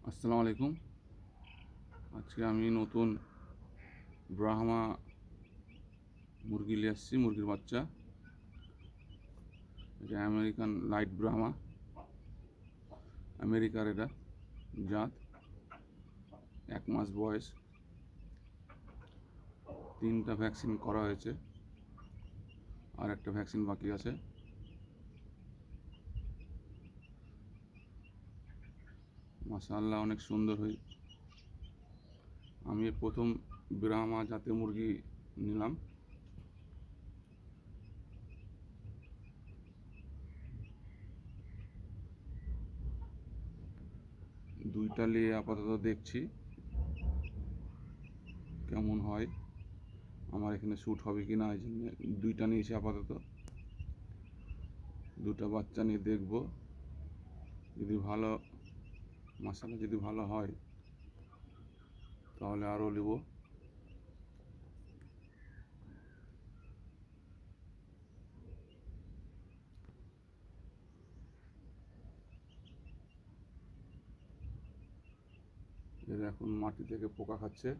আসসালামু আলাইকুম। আজকে আমি নতুন ব্রাহ্মা মুরগি নিয়ে আসছি, মুরগির বাচ্চা। এটা আমেরিকান লাইট ব্রাহ্মা, আমেরিকার এটা জাত। 1 মাস বয়স। 3টা ভ্যাকসিন করা হয়েছে, আর একটা ভ্যাকসিন বাকি আছে। মাশাআল্লাহ, অনেক সুন্দর হয়েছে। আমি প্রথম ব্রাহ্মা জাতের মুরগি নিলাম। দুইটা নিয়ে আপাতত দেখছি কেমন হয়, আমার এখানে শ্যুট হবে কি না। এই জন্য দুইটা নিয়েছি আপাতত। দুটো বাচ্চা নিয়ে দেখব, যদি ভালো, মাশাআল্লাহ যদি ভালো হয় তাহলে আরও নেব। এরা এখন মাটি থেকে পোকা খাচ্ছে।